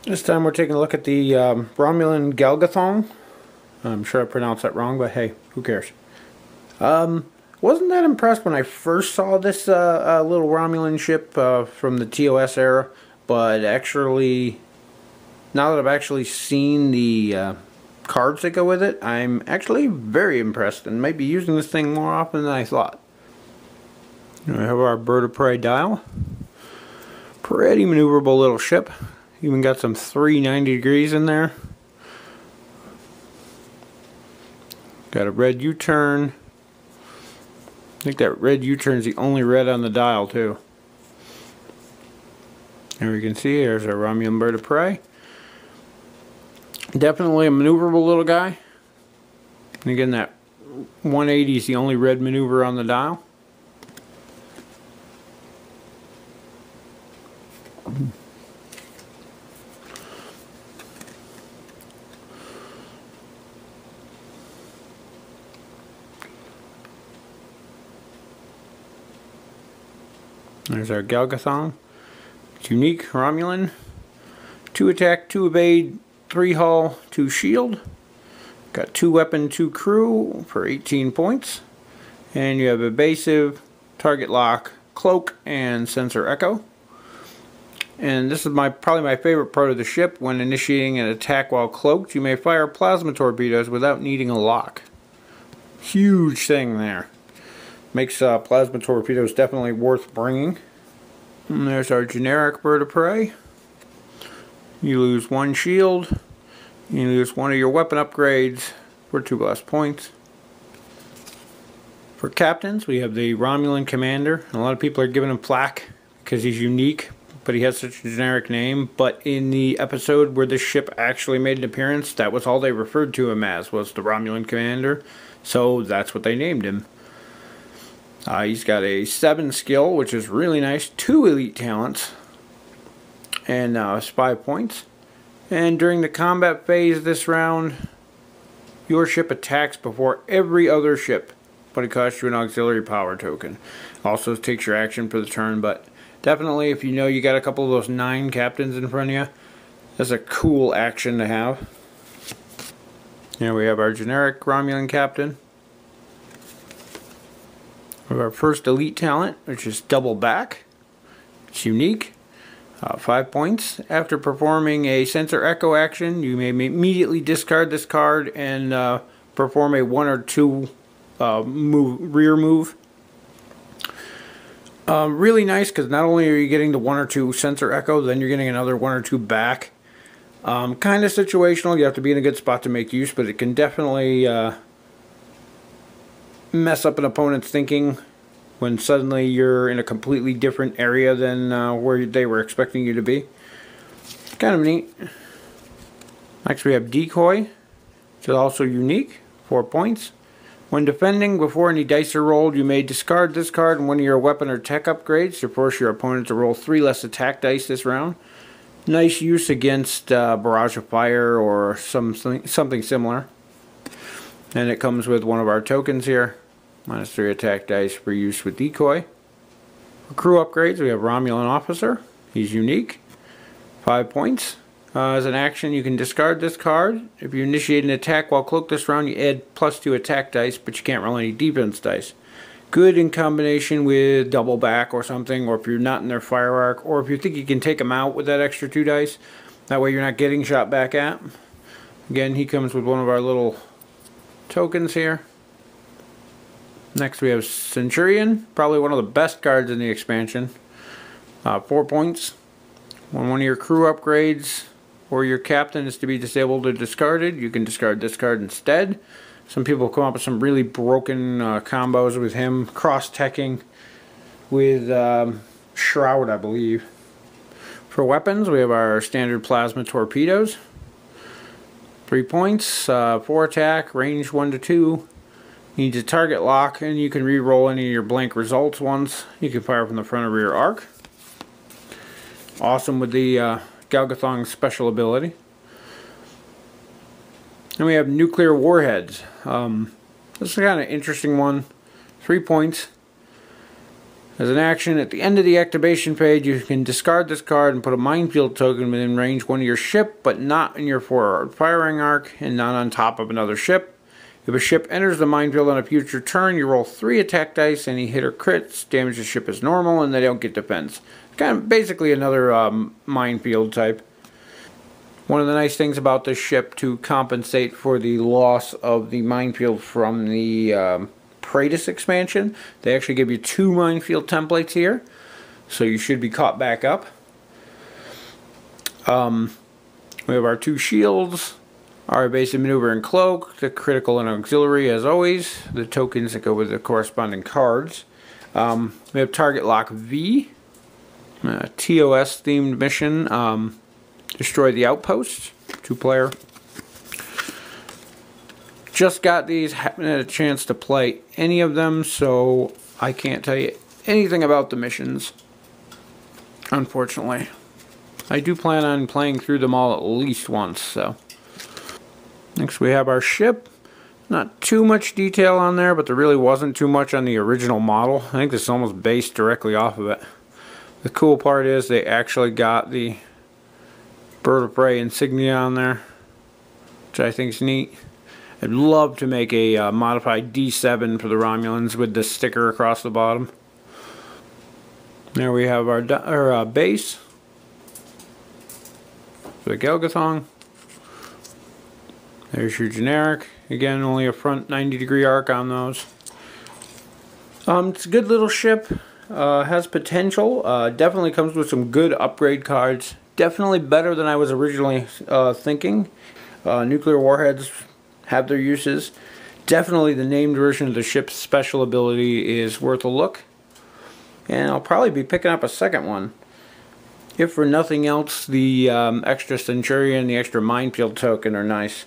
This time we're taking a look at the Romulan Galagathong. I'm sure I pronounced that wrong, but hey, who cares? Wasn't that impressed when I first saw this little Romulan ship from the TOS era, but actually, now that I've actually seen the cards that go with it, I'm actually very impressed and might be using this thing more often than I thought. We have our Bird of Prey dial. Pretty maneuverable little ship. Even got some 390 degrees in there. Got a red U-turn. I think that red U-turn is the only red on the dial too. And we can see there's our Romulan Bird of Prey. Definitely a maneuverable little guy. And again, that 180 is the only red maneuver on the dial. There's our Gal Gath'Thong. It's unique, Romulan. 2 attack, 2 evade, 3 hull, 2 shield. Got 2 weapon, 2 crew for 18 points. And you have evasive, target lock, cloak, and sensor echo. And this is probably my favorite part of the ship. When initiating an attack while cloaked, you may fire plasma torpedoes without needing a lock. Huge thing there. Makes plasma torpedoes definitely worth bringing. And there's our generic Bird of Prey. You lose 1 shield. You lose 1 of your weapon upgrades for 2 less points. For captains, we have the Romulan Commander. A lot of people are giving him flack because he's unique, but he has such a generic name. But in the episode where this ship actually made an appearance, that was all they referred to him as, was the Romulan Commander. So that's what they named him. He's got a 7 skill, which is really nice, 2 elite talents, and 5 points. And during the combat phase this round, your ship attacks before every other ship, but it costs you an auxiliary power token. Also takes your action for the turn, but definitely if you know you got a couple of those 9 captains in front of you, that's a cool action to have. Here we have our generic Romulan captain. We have our first elite talent, which is double back. It's unique. 5 points. After performing a sensor echo action, you may immediately discard this card and perform a 1 or 2 rear move. Really nice because not only are you getting the 1 or 2 sensor echo, then you're getting another 1 or 2 back. Kind of situational. You have to be in a good spot to make use, but it can definitely mess up an opponent's thinking when suddenly you're in a completely different area than where they were expecting you to be. Kind of neat. Next we have Decoy, which is also unique, 4 points. When defending, before any dice are rolled, you may discard this card and 1 of your weapon or tech upgrades to force your opponent to roll 3 less attack dice this round. Nice use against Barrage of Fire or something similar. And it comes with 1 of our tokens here. -3 attack dice for use with Decoy. For crew upgrades, we have Romulan Officer. He's unique. 5 points. As an action, you can discard this card. If you initiate an attack while cloaked this round, you add +2 attack dice, but you can't roll any defense dice. Good in combination with double back or something, or if you're not in their fire arc, or if you think you can take them out with that extra 2 dice. That way you're not getting shot back at. Again, he comes with 1 of our little tokens here. Next we have Centurion, probably one of the best cards in the expansion. 4 points. When 1 of your crew upgrades or your captain is to be disabled or discarded, you can discard this card instead. Some people come up with some really broken combos with him, cross-teching with Shroud, I believe. For weapons, we have our standard Plasma Torpedoes. 3 points, 4 attack, range 1 to 2. Needs a target lock, and you can re-roll any of your blank results ones. You can fire from the front or rear arc. Awesome with the Gal Gath'Thong special ability. And we have nuclear warheads. This is kind of an interesting one. 3 points. As an action, at the end of the activation page, you can discard this card and put a minefield token within range 1 of your ship, but not in your forward firing arc and not on top of another ship. If a ship enters the minefield on a future turn, you roll 3 attack dice. Any hit or crits damage the ship as normal, and they don't get defense. Kind of basically another minefield type. One of the nice things about this ship to compensate for the loss of the minefield from the Praetus expansion, they actually give you 2 minefield templates here, so you should be caught back up. We have our 2 shields, our evasive maneuver and cloak, the critical and auxiliary as always, the tokens that go with the corresponding cards. We have target lock V, TOS themed mission, destroy the outposts, 2-player. Just got these, haven't had a chance to play any of them, so I can't tell you anything about the missions, unfortunately. I do plan on playing through them all at least once, so. Next we have our ship. Not too much detail on there, but there really wasn't too much on the original model. I think this is almost based directly off of it. The cool part is they actually got the Bird of Prey insignia on there, which I think is neat. I'd love to make a modified D7 for the Romulans with this sticker across the bottom. There we have our base for the Gal Gath'Thong. There's your generic. Again, only a front 90-degree arc on those. It's a good little ship. Has potential. Definitely comes with some good upgrade cards. Definitely better than I was originally thinking. Nuclear warheads have their uses. Definitely the named version of the ship's special ability is worth a look. And I'll probably be picking up a second one. If for nothing else, the extra Centurion, the extra minefield token are nice.